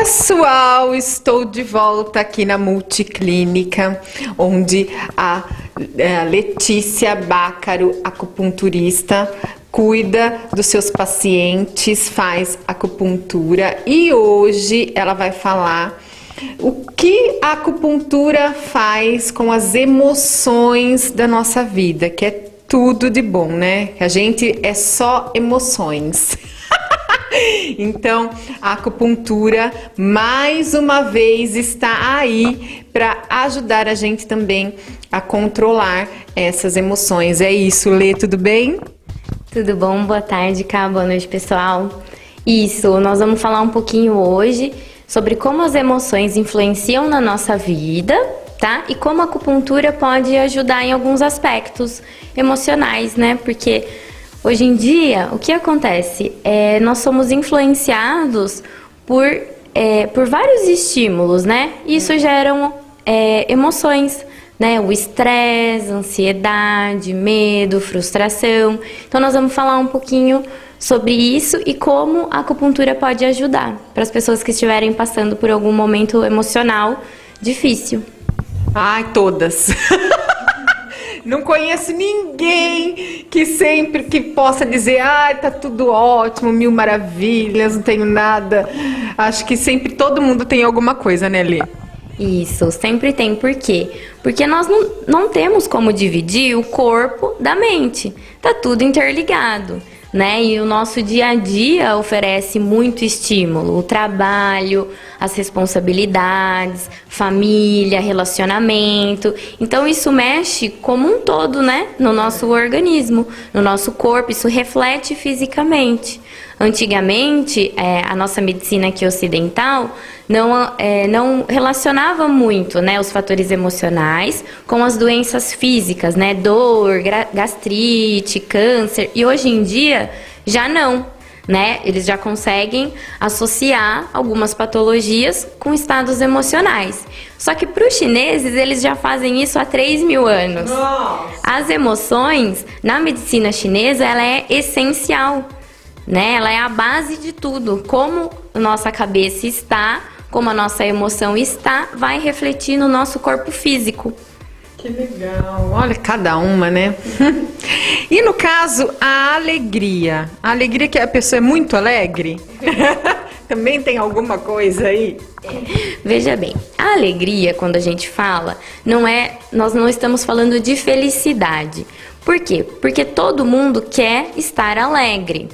Pessoal, estou de volta aqui na Multiclínica, onde a Letícia Bácaro, acupunturista, cuida dos seus pacientes, faz acupuntura e hoje ela vai falar o que a acupuntura faz com as emoções da nossa vida, que é tudo de bom, né? A gente é só emoções. Então, a acupuntura, mais uma vez, está aí para ajudar a gente também a controlar essas emoções. É isso, Lê, tudo bem? Tudo bom? Boa tarde, Cá. Boa noite, pessoal. Isso, nós vamos falar um pouquinho hoje sobre como as emoções influenciam na nossa vida, tá? E como a acupuntura pode ajudar em alguns aspectos emocionais, né? Porque hoje em dia, o que acontece? Nós somos influenciados por vários estímulos, né? Isso geram emoções, né? O estresse, ansiedade, medo, frustração. Então, nós vamos falar um pouquinho sobre isso e como a acupuntura pode ajudar para as pessoas que estiverem passando por algum momento emocional difícil. Ai, todas! Não conheço ninguém que possa dizer, tá tudo ótimo, mil maravilhas, não tenho nada. Acho que sempre todo mundo tem alguma coisa, né, Lê? Isso, sempre tem. Por quê? Porque nós não temos como dividir o corpo da mente. Tá tudo interligado, né? E o nosso dia a dia oferece muito estímulo, o trabalho, as responsabilidades, família, relacionamento. Então isso mexe como um todo, né? No nosso organismo, no nosso corpo, isso reflete fisicamente. Antigamente, a nossa medicina aqui ocidental não relacionava muito, né, os fatores emocionais com as doenças físicas, né, dor, gastrite, câncer, e hoje em dia já não, né, eles já conseguem associar algumas patologias com estados emocionais. Só que para os chineses, eles já fazem isso há 3.000 anos. Nossa. As emoções, na medicina chinesa, ela é essencial, né? Ela é a base de tudo. Como a nossa cabeça está, como a nossa emoção está, vai refletir no nosso corpo físico. Que legal. Olha, cada uma, né? E no caso, a alegria. A alegria que a pessoa é muito alegre? Também tem alguma coisa aí? Veja bem, a alegria, quando a gente fala, nós não estamos falando de felicidade. Por quê? Porque todo mundo quer estar alegre.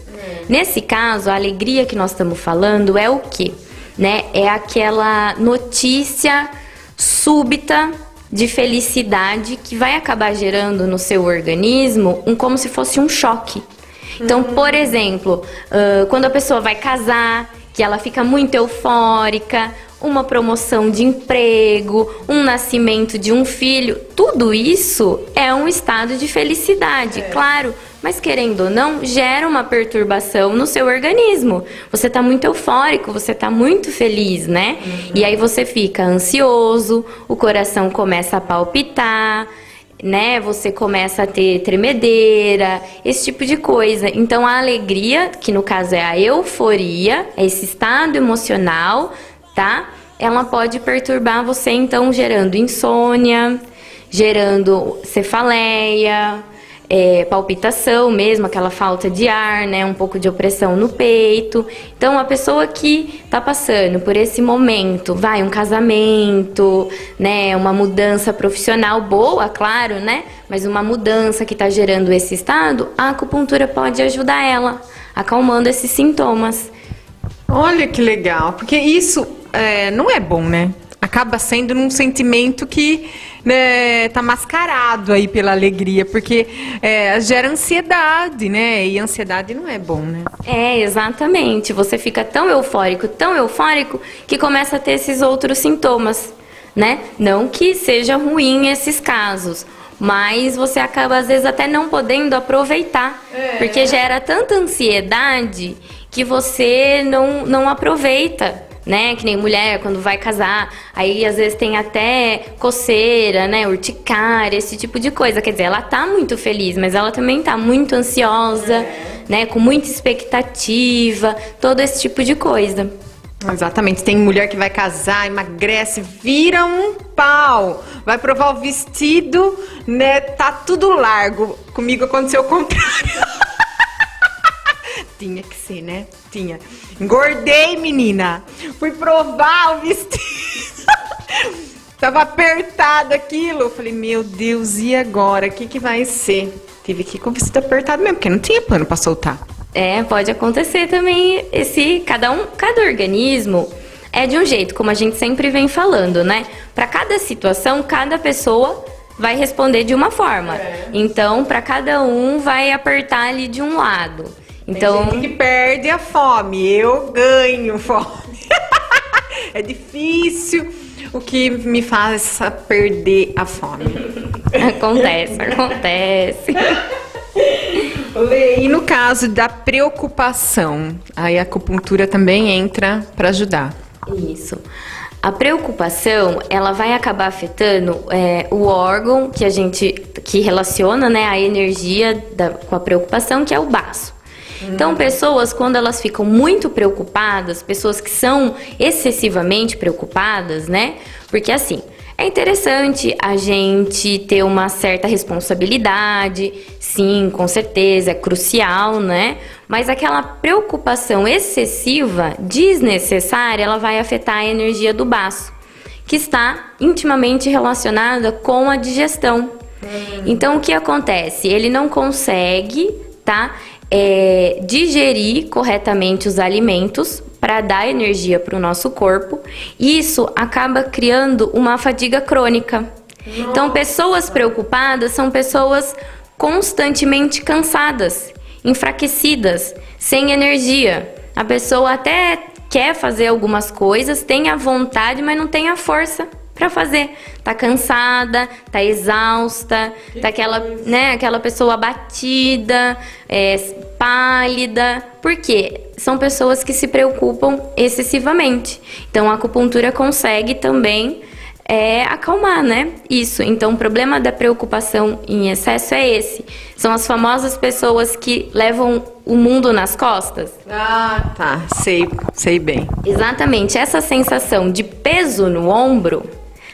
Nesse caso, a alegria que nós estamos falando é o quê? Né? É aquela notícia súbita de felicidade que vai acabar gerando no seu organismo como se fosse um choque. Então, por exemplo, quando a pessoa vai casar, que ela fica muito eufórica, uma promoção de emprego, um nascimento de um filho, tudo isso é um estado de felicidade, claro, mas querendo ou não, gera uma perturbação no seu organismo. Você está muito eufórico, você está muito feliz, né? E aí você fica ansioso, o coração começa a palpitar, né? Você começa a ter tremedeira, esse tipo de coisa. Então a alegria, que no caso é a euforia, é esse estado emocional, tá? Ela pode perturbar você, então, gerando insônia, gerando cefaleia, palpitação mesmo, aquela falta de ar, né? Um pouco de opressão no peito. Então, a pessoa que tá passando por esse momento, um casamento, né? Uma mudança profissional boa, claro, né? Mas uma mudança que tá gerando esse estado, a acupuntura pode ajudar ela, acalmando esses sintomas. Olha que legal, porque isso não é bom, né? Acaba sendo um sentimento que, né, tá mascarado aí pela alegria, porque gera ansiedade, né? E ansiedade não é bom, né? Exatamente. Você fica tão eufórico, que começa a ter esses outros sintomas, né? Não que seja ruim esses casos, mas você acaba, às vezes, até não podendo aproveitar, porque gera tanta ansiedade que você não aproveita, né? Que nem mulher, quando vai casar, aí às vezes tem até coceira, né? Urticária, esse tipo de coisa. Quer dizer, ela tá muito feliz, mas ela também tá muito ansiosa, né? Com muita expectativa, todo esse tipo de coisa. Exatamente. Tem mulher que vai casar, emagrece, vira um pau. Vai provar o vestido, né? Tá tudo largo. Comigo aconteceu o contrário. Tinha que ser, né? Tinha. Engordei, menina. Fui provar o vestido. Tava apertado aquilo. Falei, meu Deus, e agora? O que que vai ser? Tive que ir com o vestido apertado mesmo, porque não tinha pano pra soltar. Pode acontecer também cada organismo é de um jeito, como a gente sempre vem falando, né? Para cada situação, cada pessoa vai responder de uma forma. Então, para cada um vai apertar ali de um lado. Então, tem gente que perde a fome, eu ganho fome. É difícil o que me faz perder a fome. Acontece. E no caso da preocupação, aí a acupuntura também entra para ajudar. Isso. A preocupação, ela vai acabar afetando o órgão que relaciona, né, a energia com a preocupação, que é o baço. Então, pessoas, quando elas ficam muito preocupadas, pessoas que são excessivamente preocupadas, né? Porque assim, é interessante a gente ter uma certa responsabilidade, sim, com certeza, é crucial, né? Mas aquela preocupação excessiva, desnecessária, ela vai afetar a energia do baço, que está intimamente relacionada com a digestão. Então, o que acontece? Ele não consegue, tá? Digerir corretamente os alimentos para dar energia para o nosso corpo. E isso acaba criando uma fadiga crônica. Então, pessoas preocupadas são pessoas constantemente cansadas, enfraquecidas, sem energia. A pessoa até quer fazer algumas coisas, tem a vontade, mas não tem a força para fazer. Tá cansada, tá exausta, tá aquela pessoa abatida, pálida. Por quê? São pessoas que se preocupam excessivamente. Então, a acupuntura consegue também acalmar, né? Isso. Então, o problema da preocupação em excesso é esse. São as famosas pessoas que levam o mundo nas costas. Ah, tá. Sei bem. Exatamente. Essa sensação de peso no ombro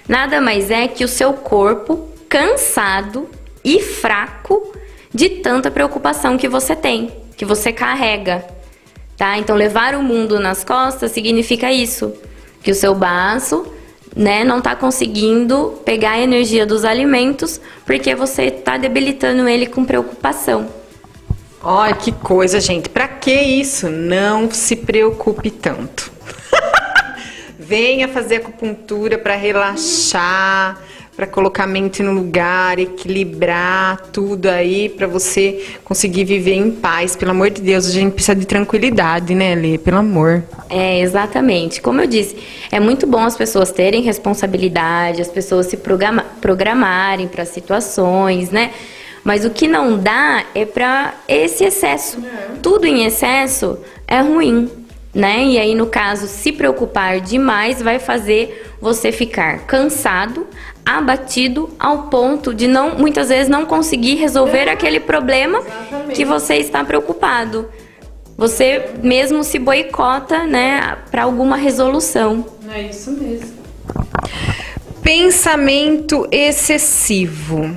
nada mais é que o seu corpo cansado e fraco de tanta preocupação que você tem, que você carrega, tá? Então, levar o mundo nas costas significa isso, que o seu baço, né, não tá conseguindo pegar a energia dos alimentos porque você tá debilitando ele com preocupação. Olha que coisa, gente. Pra que isso? Não se preocupe tanto. Venha fazer acupuntura para relaxar, para colocar a mente no lugar, equilibrar tudo aí, para você conseguir viver em paz. Pelo amor de Deus, a gente precisa de tranquilidade, né, Lê? Pelo amor. Exatamente. Como eu disse, é muito bom as pessoas terem responsabilidade, as pessoas se programarem para situações, né? Mas o que não dá é para esse excesso. Tudo em excesso é ruim, né? E aí, no caso, se preocupar demais vai fazer você ficar cansado, abatido, ao ponto de muitas vezes não conseguir resolver aquele problema que você está preocupado. Você mesmo se boicota, né, para alguma resolução. É isso mesmo. Pensamento excessivo.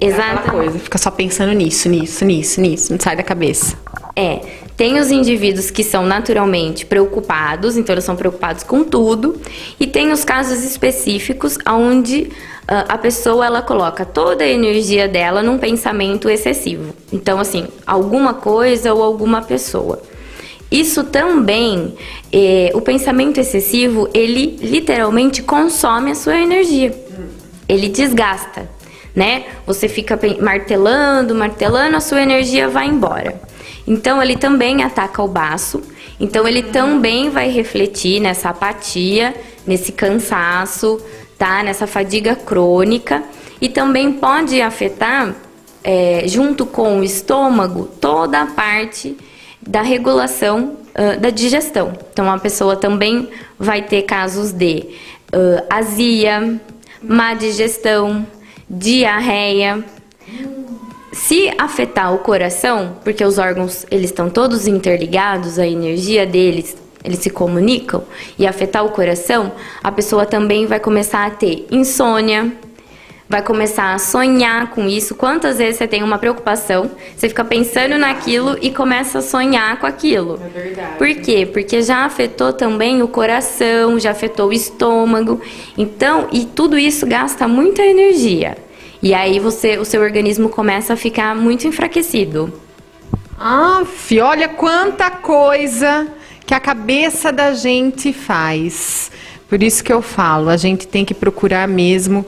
Exato. Aquela coisa, fica só pensando nisso, não sai da cabeça. Tem os indivíduos que são naturalmente preocupados, então eles são preocupados com tudo, e tem os casos específicos onde a pessoa ela coloca toda a energia dela num pensamento excessivo. Então, assim, alguma coisa ou alguma pessoa. Isso também, o pensamento excessivo, ele literalmente consome a sua energia. Ele desgasta, né? Você fica martelando, a sua energia vai embora. Então, ele também ataca o baço. Então, ele também vai refletir nessa apatia, nesse cansaço, tá? Nessa fadiga crônica. E também pode afetar, junto com o estômago, toda a parte da regulação da digestão. Então, a pessoa também vai ter casos de azia, má digestão, diarreia. Se afetar o coração, porque os órgãos eles estão todos interligados, a energia deles eles se comunicam, e afetar o coração, a pessoa também vai começar a ter insônia, vai começar a sonhar com isso. Quantas vezes você tem uma preocupação, você fica pensando naquilo e começa a sonhar com aquilo? É verdade. Por quê? Porque já afetou também o coração, já afetou o estômago. Então, e tudo isso gasta muita energia. E aí o seu organismo começa a ficar muito enfraquecido. Olha quanta coisa que a cabeça da gente faz. Por isso que eu falo, a gente tem que procurar mesmo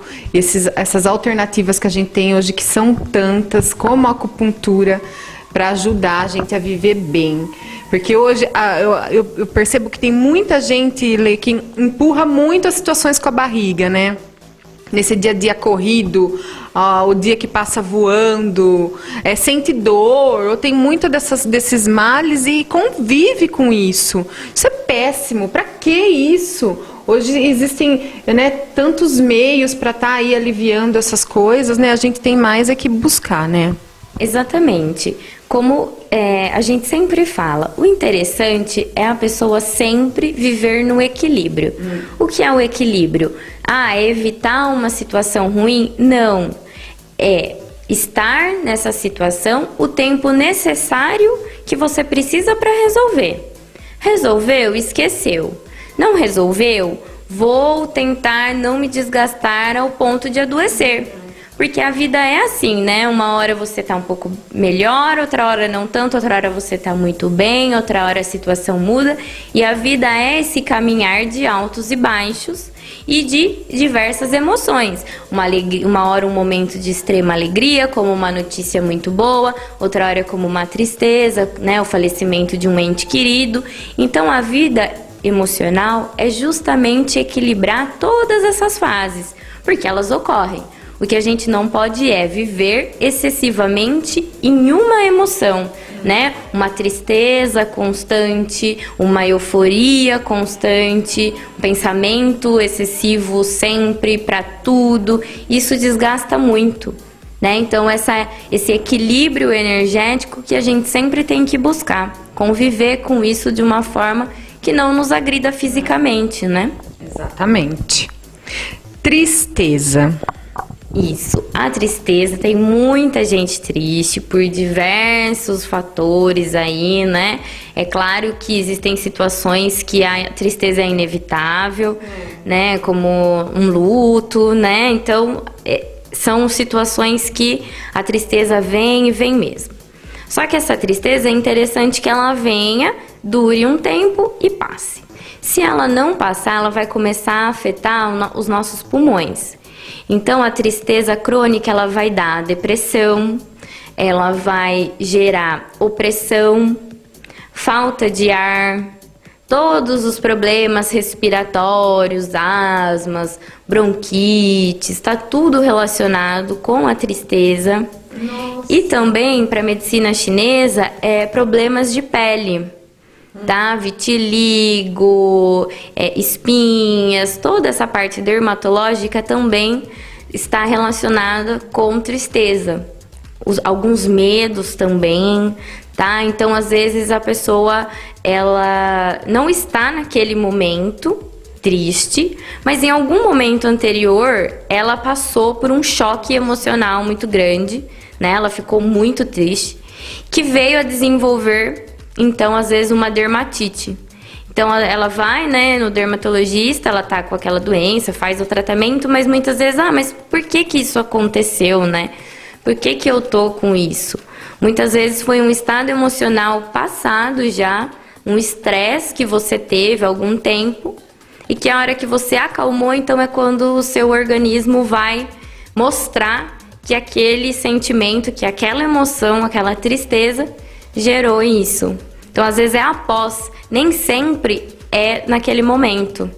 essas alternativas que a gente tem hoje, que são tantas, como a acupuntura, para ajudar a gente a viver bem. Porque hoje eu percebo que tem muita gente, Lê, que empurra muito as situações com a barriga, né? Nesse dia a dia corrido, o dia que passa voando, sente dor, ou tem muito desses males e convive com isso. Isso é péssimo. Para que isso? Hoje existem, né, tantos meios para estar aí aliviando essas coisas, né? A gente tem mais que buscar, né? Exatamente. Como a gente sempre fala, o interessante é a pessoa sempre viver no equilíbrio. O que é o equilíbrio? É evitar uma situação ruim? Não. É estar nessa situação o tempo necessário que você precisa para resolver. Resolveu? Esqueceu. Não resolveu? Vou tentar não me desgastar ao ponto de adoecer. Porque a vida é assim, né? Uma hora você tá um pouco melhor, outra hora não tanto, outra hora você tá muito bem, outra hora a situação muda. E a vida é esse caminhar de altos e baixos e de diversas emoções. Uma hora um momento de extrema alegria, como uma notícia muito boa, outra hora como uma tristeza, né? O falecimento de um ente querido. Então a vida emocional é justamente equilibrar todas essas fases, porque elas ocorrem. O que a gente não pode é viver excessivamente em uma emoção, né? Uma tristeza constante, uma euforia constante, um pensamento excessivo sempre para tudo. Isso desgasta muito, né? Então esse equilíbrio energético que a gente sempre tem que buscar, conviver com isso de uma forma que não nos agrida fisicamente, né? Exatamente. Tristeza. Isso, a tristeza, tem muita gente triste por diversos fatores aí, né? É claro que existem situações que a tristeza é inevitável, né? Como um luto, né? Então, são situações que a tristeza vem e vem mesmo. Só que essa tristeza é interessante que ela venha, dure um tempo e passe. Se ela não passar, ela vai começar a afetar os nossos pulmões. Então, a tristeza crônica, ela vai dar depressão, ela vai gerar opressão, falta de ar, todos os problemas respiratórios, asmas, bronquites, está tudo relacionado com a tristeza. Nossa. E também, para a medicina chinesa, problemas de pele. Tá? Vitiligo, espinhas, toda essa parte dermatológica também está relacionada com tristeza. Alguns medos também, tá? Então, às vezes, a pessoa, ela não está naquele momento triste, mas em algum momento anterior, ela passou por um choque emocional muito grande, né? Ela ficou muito triste, que veio a desenvolver... Então, às vezes, uma dermatite. Então, ela vai, né, no dermatologista, ela tá com aquela doença, faz o tratamento, mas muitas vezes, mas por que isso aconteceu, né? Por que eu tô com isso? Muitas vezes foi um estado emocional passado já, um estresse que você teve há algum tempo, e que a hora que você acalmou, então é quando o seu organismo vai mostrar que aquele sentimento, que aquela emoção, aquela tristeza gerou isso. Então, às vezes é após, nem sempre é naquele momento.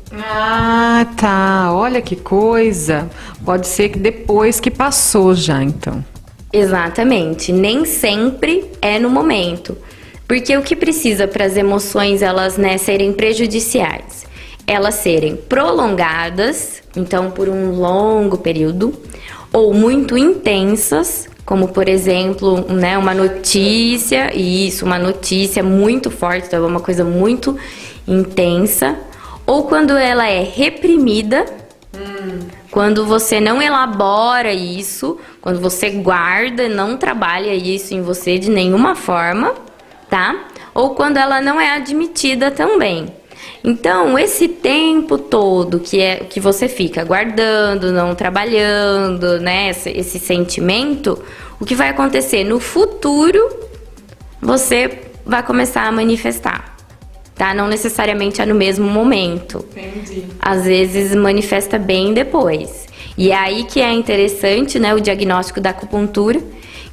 Tá. Olha que coisa. Pode ser que depois que passou já, então. Exatamente. Nem sempre é no momento. Porque o que precisa para as emoções elas, né, serem prejudiciais? Elas serem prolongadas, então por um longo período, ou muito intensas, como, por exemplo, né, uma notícia muito forte, então é uma coisa muito intensa, ou quando ela é reprimida, quando você não elabora isso, quando você guarda, não trabalha isso em você de nenhuma forma, tá? Ou quando ela não é admitida também. Então, esse tempo todo que você fica guardando, não trabalhando, né, esse sentimento, o que vai acontecer no futuro, você vai começar a manifestar, tá? Não necessariamente é no mesmo momento. Entendi. Às vezes manifesta bem depois. E é aí que é interessante, né, o diagnóstico da acupuntura,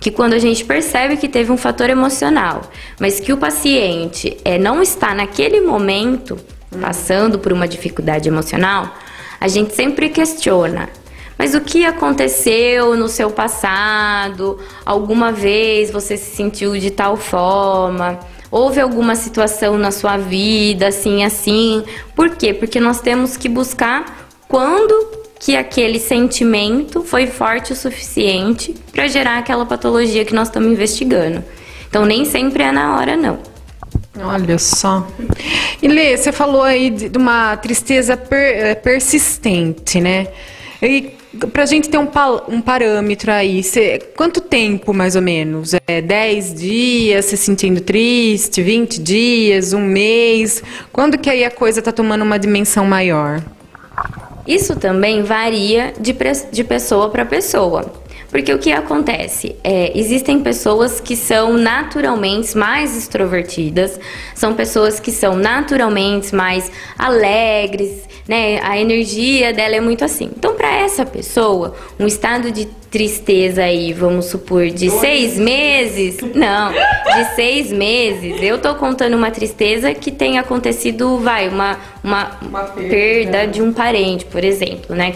que quando a gente percebe que teve um fator emocional, mas que o paciente não está naquele momento passando por uma dificuldade emocional, a gente sempre questiona. Mas o que aconteceu no seu passado? Alguma vez você se sentiu de tal forma? Houve alguma situação na sua vida, assim? Por quê? Porque nós temos que buscar quando que aquele sentimento foi forte o suficiente para gerar aquela patologia que nós estamos investigando. Então, nem sempre é na hora, não. Olha só. E Lê, você falou aí de uma tristeza persistente, né? E pra gente ter um parâmetro aí, quanto tempo mais ou menos? 10 dias se sentindo triste, 20 dias, um mês? Quando que aí a coisa tá tomando uma dimensão maior? Isso também varia de pessoa para pessoa. Porque o que acontece? Existem pessoas que são naturalmente mais extrovertidas, são pessoas que são naturalmente mais alegres, né? A energia dela é muito assim. Então, para essa pessoa, um estado de tristeza aí, vamos supor, de 6 meses... Não, de 6 meses, eu tô contando uma tristeza que tenha acontecido, uma perda de um parente, por exemplo, né?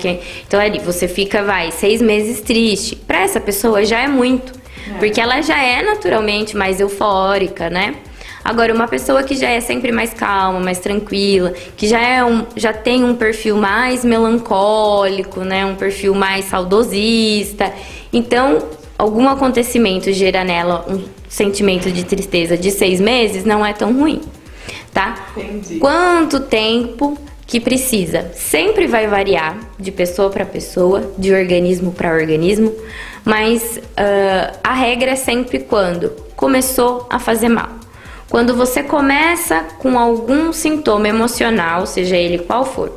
Então, ali, você fica, 6 meses triste. Para essa pessoa já é muito, porque ela já é naturalmente mais eufórica, né? Agora, uma pessoa que já é sempre mais calma, mais tranquila, que já tem um perfil mais melancólico, né? Um perfil mais saudosista. Então, algum acontecimento gera nela um sentimento de tristeza de 6 meses, não é tão ruim, tá? Entendi. Quanto tempo que precisa? Sempre vai variar de pessoa para pessoa, de organismo para organismo, mas a regra é sempre quando começou a fazer mal. Quando você começa com algum sintoma emocional, seja ele qual for,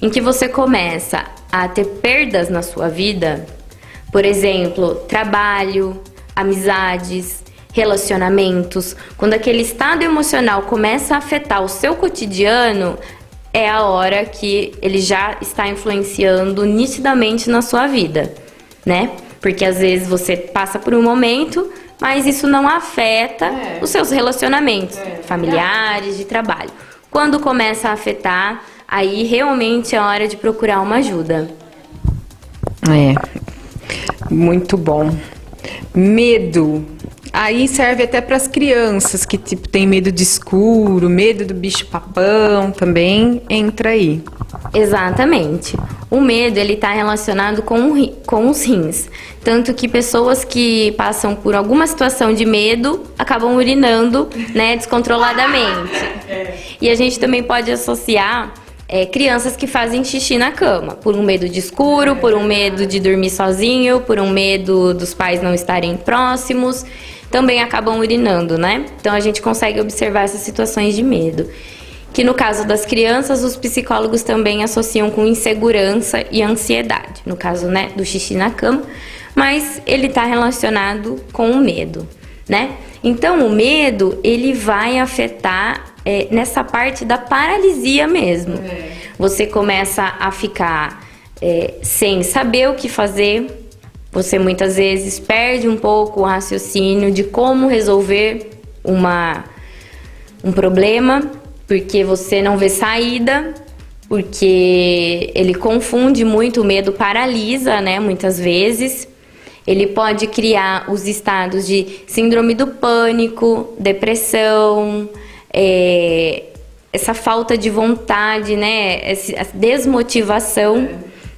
em que você começa a ter perdas na sua vida, por exemplo, trabalho, amizades, relacionamentos, quando aquele estado emocional começa a afetar o seu cotidiano, é a hora que ele já está influenciando nitidamente na sua vida, né? Porque às vezes você passa por um momento, mas isso não afeta os seus relacionamentos familiares, de trabalho. Quando começa a afetar, aí realmente é hora de procurar uma ajuda. Muito bom. Medo. Aí serve até para as crianças que tem medo de escuro, medo do bicho-papão, também entra aí. Exatamente. O medo, ele está relacionado com os rins. Tanto que pessoas que passam por alguma situação de medo acabam urinando, né, descontroladamente. E a gente também pode associar crianças que fazem xixi na cama, por um medo de escuro, por um medo de dormir sozinho, por um medo dos pais não estarem próximos, também acabam urinando, né? Então a gente consegue observar essas situações de medo. Que no caso das crianças, os psicólogos também associam com insegurança e ansiedade, no caso, né, do xixi na cama, mas ele está relacionado com o medo, né? Então o medo, ele vai afetar nessa parte da paralisia mesmo. Você começa a ficar sem saber o que fazer, você muitas vezes perde um pouco o raciocínio de como resolver um problema, porque você não vê saída, porque ele confunde muito, o medo paralisa, né, muitas vezes. Ele pode criar os estados de síndrome do pânico, depressão, essa falta de vontade, né, essa desmotivação,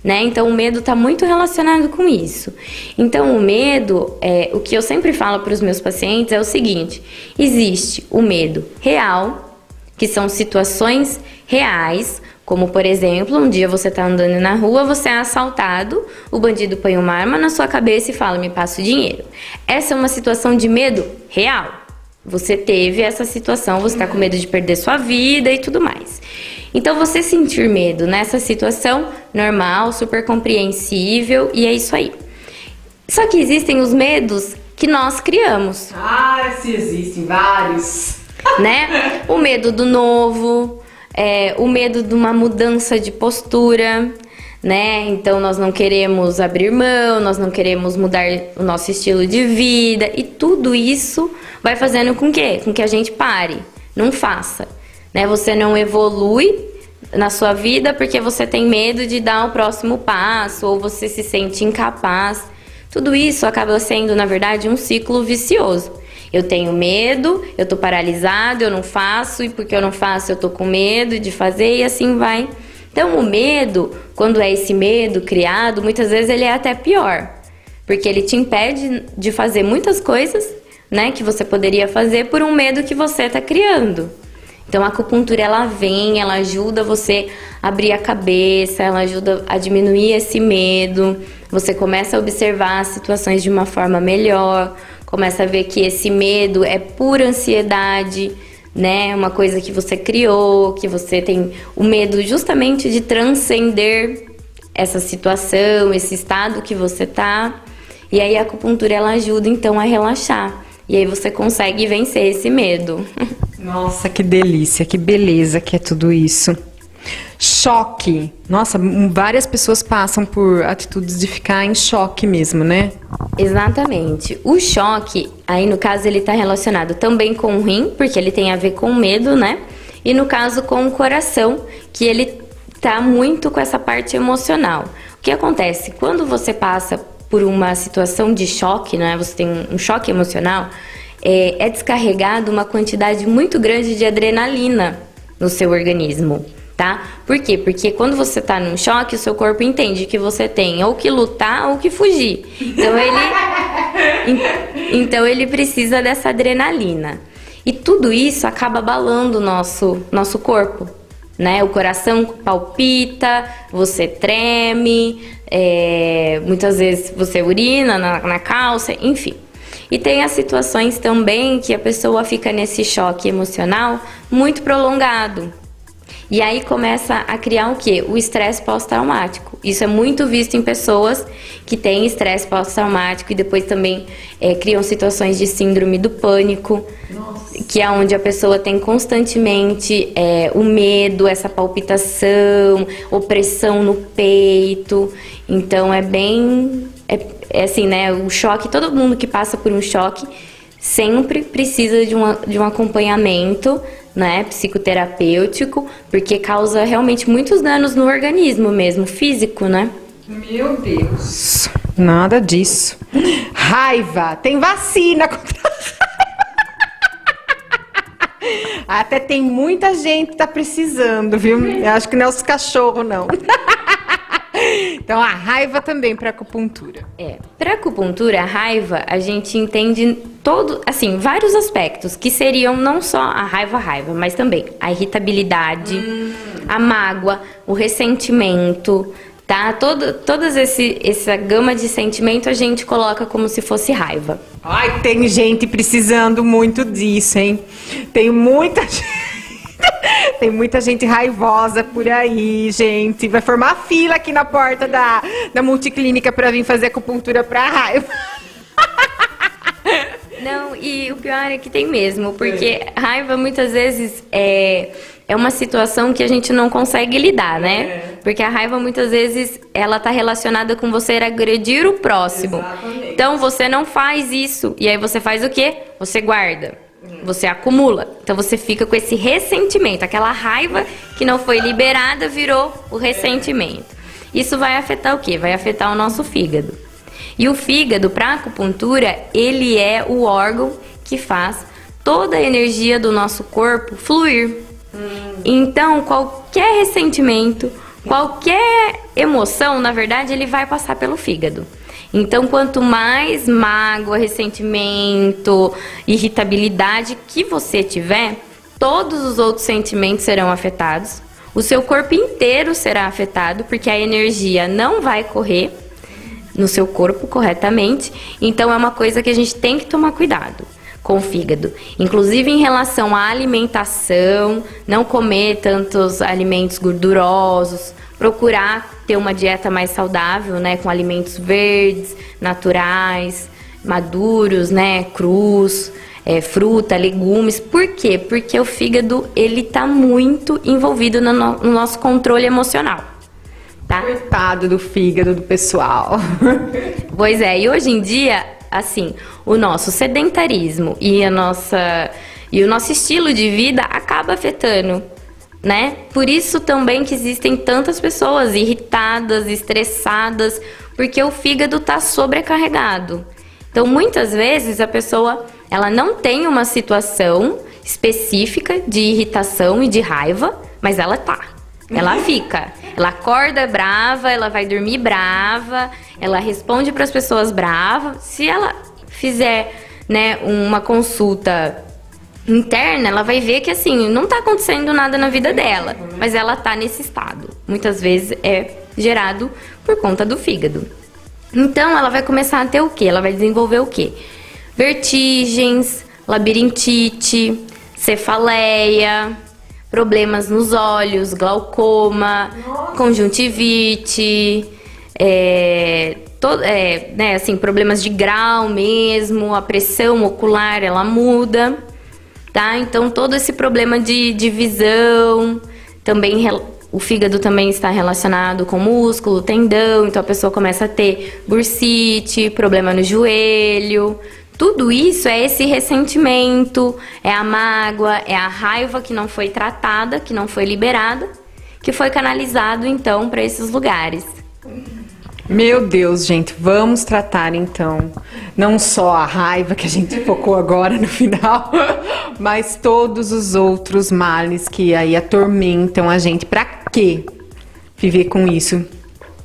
né? Então o medo está muito relacionado com isso. Então o medo, o que eu sempre falo para os meus pacientes é o seguinte: existe o medo real, que são situações reais, como por exemplo, um dia você está andando na rua, você é assaltado, o bandido põe uma arma na sua cabeça e fala, me passa o dinheiro. Essa é uma situação de medo real. Você teve essa situação, você está com medo de perder sua vida e tudo mais. Então, você sentir medo nessa situação, normal, super compreensível, e é isso aí. Só que existem os medos que nós criamos. Ah, sim, existem vários. Né? O medo do novo, o medo de uma mudança de postura, né? Então, nós não queremos abrir mão, nós não queremos mudar o nosso estilo de vida, e tudo isso vai fazendo com que a gente pare, não faça. Né? Você não evolui na sua vida porque você tem medo de dar o próximo passo ou você se sente incapaz. Tudo isso acaba sendo, na verdade, um ciclo vicioso. Eu tenho medo, eu tô paralisado, eu não faço, e porque eu não faço eu tô com medo de fazer, e assim vai. Então o medo, quando é esse medo criado, muitas vezes ele é até pior, porque ele te impede de fazer muitas coisas, né, que você poderia fazer por um medo que você está criando. Então a acupuntura, ela vem, ela ajuda você a abrir a cabeça, ela ajuda a diminuir esse medo, você começa a observar as situações de uma forma melhor, começa a ver que esse medo é pura ansiedade, né? Uma coisa que você criou, que você tem o medo justamente de transcender essa situação, esse estado que você tá. E aí a acupuntura, ela ajuda então a relaxar. E aí você consegue vencer esse medo. Nossa, que delícia, que beleza que é tudo isso. Choque. Nossa, várias pessoas passam por atitudes de ficar em choque mesmo, né? Exatamente. O choque, aí no caso, ele está relacionado também com o rim, porque ele tem a ver com medo, né? E no caso com o coração, que ele tá muito com essa parte emocional. O que acontece? Quando você passa por uma situação de choque, né? Você tem um choque emocional, é descarregado uma quantidade muito grande de adrenalina no seu organismo. Tá? Por quê? Porque quando você tá num choque, o seu corpo entende que você tem ou que lutar ou que fugir. Então ele precisa dessa adrenalina. E tudo isso acaba abalando o nosso corpo, né? O coração palpita, você treme, muitas vezes você urina na calça, enfim. E tem as situações também que a pessoa fica nesse choque emocional muito prolongado. E aí começa a criar o quê? O estresse pós-traumático. Isso é muito visto em pessoas que têm estresse pós-traumático e depois também criam situações de síndrome do pânico. Nossa. Que é onde a pessoa tem constantemente o medo, essa palpitação, opressão no peito. Então é bem... É assim, né? O choque, todo mundo que passa por um choque sempre precisa de um acompanhamento, né, psicoterapêutico, porque causa realmente muitos danos no organismo mesmo, físico, né? Meu Deus, nada disso. Raiva, tem vacina contra até tem muita gente que tá precisando, viu? Eu acho que não é os cachorros, não. Então a raiva também para acupuntura. Para acupuntura, a raiva, a gente entende vários aspectos, que seriam não só a raiva, mas também a irritabilidade, a mágoa, o ressentimento, tá? Todas essa gama de sentimento a gente coloca como se fosse raiva. Ai, tem gente precisando muito disso, hein? Tem muita gente. Tem muita gente raivosa por aí, gente. Vai formar fila aqui na porta da multiclínica para vir fazer acupuntura para raiva. Não, e o pior é que tem mesmo, porque raiva muitas vezes é uma situação que a gente não consegue lidar, né? Porque a raiva muitas vezes ela tá relacionada com você agredir o próximo. Exatamente. Então você não faz isso. E aí você faz o quê? Você guarda. Você acumula. Então você fica com esse ressentimento. Aquela raiva que não foi liberada virou o ressentimento. Isso vai afetar o quê? Vai afetar o nosso fígado. E o fígado, para acupuntura, ele é o órgão que faz toda a energia do nosso corpo fluir. Então, qualquer ressentimento, qualquer emoção, na verdade, ele vai passar pelo fígado. Então, quanto mais mágoa, ressentimento, irritabilidade que você tiver, todos os outros sentimentos serão afetados, o seu corpo inteiro será afetado, porque a energia não vai correr no seu corpo corretamente. Então é uma coisa que a gente tem que tomar cuidado com o fígado. Inclusive em relação à alimentação, não comer tantos alimentos gordurosos, procurar ter uma dieta mais saudável, né, com alimentos verdes, naturais, maduros, né, crus, fruta, legumes. Por quê? Porque o fígado, ele tá muito envolvido no nosso controle emocional, tá? Coitado do fígado do pessoal. Pois é, e hoje em dia, assim, o nosso sedentarismo e o nosso estilo de vida acaba afetando, né? Por isso também que existem tantas pessoas irritadas, estressadas, porque o fígado tá sobrecarregado. Então, muitas vezes a pessoa, ela não tem uma situação específica de irritação e de raiva, mas ela tá. Ela fica. Ela acorda brava, ela vai dormir brava, ela responde para as pessoas brava. Se ela fizer, né, uma consulta interna, ela vai ver que assim, não tá acontecendo nada na vida dela, mas ela tá nesse estado. Muitas vezes é gerado por conta do fígado. Então, ela vai começar a ter o quê? Ela vai desenvolver o quê? Vertigens, labirintite, cefaleia, problemas nos olhos, glaucoma, conjuntivite, né, assim, problemas de grau mesmo, a pressão ocular, ela muda, tá? Então, todo esse problema de visão, também o fígado também está relacionado com músculo, tendão, então a pessoa começa a ter bursite, problema no joelho. Tudo isso é esse ressentimento, é a mágoa, é a raiva que não foi tratada, que não foi liberada, que foi canalizado então para esses lugares. Meu Deus, gente, vamos tratar então não só a raiva que a gente focou agora no final, mas todos os outros males que aí atormentam a gente. Pra quê viver com isso?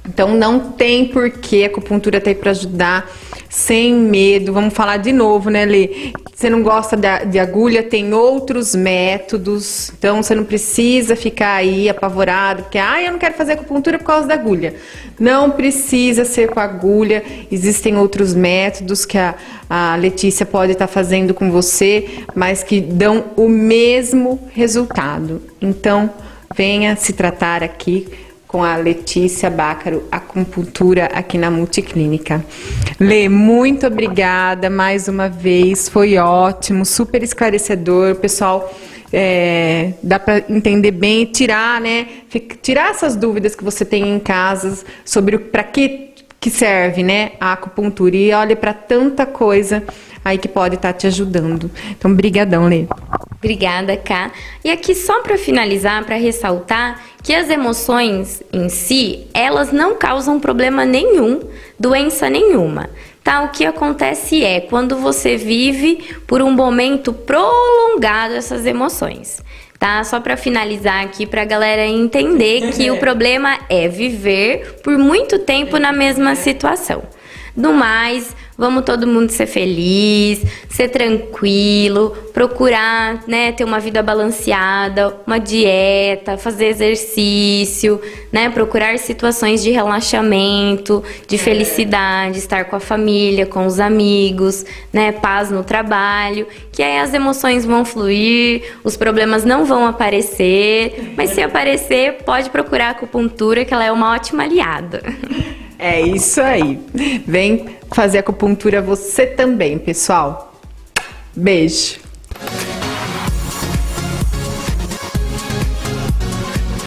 Então não tem porquê, a acupuntura tá aí pra ajudar, sem medo. Vamos falar de novo, né, Lê? Você não gosta de agulha, tem outros métodos, então você não precisa ficar aí apavorado, porque eu não quero fazer acupuntura por causa da agulha. Não precisa ser com agulha, existem outros métodos que a Letícia pode estar fazendo com você, mas que dão o mesmo resultado. Então, venha se tratar aqui com a Letícia Bácaro, acupuntura aqui na Multiclínica. Lê, muito obrigada mais uma vez, foi ótimo, super esclarecedor, pessoal. Dá para entender bem, tirar, né? Tirar essas dúvidas que você tem em casa sobre para que serve, né, a acupuntura. E olha para tanta coisa aí que pode estar te ajudando. Então, brigadão, Lê. Obrigada, Ká. E aqui só para finalizar, para ressaltar que as emoções em si, elas não causam problema nenhum, doença nenhuma. Tá? O que acontece é quando você vive por um momento prolongado essas emoções. Tá? Só para finalizar aqui, para a galera entender que o problema é viver por muito tempo na mesma situação. No mais, vamos todo mundo ser feliz, ser tranquilo, procurar, né, ter uma vida balanceada, uma dieta, fazer exercício, né, procurar situações de relaxamento, de felicidade, estar com a família, com os amigos, né, paz no trabalho, que aí as emoções vão fluir, os problemas não vão aparecer, mas se aparecer, pode procurar a acupuntura, que ela é uma ótima aliada. É isso aí. Vem fazer acupuntura você também, pessoal. Beijo.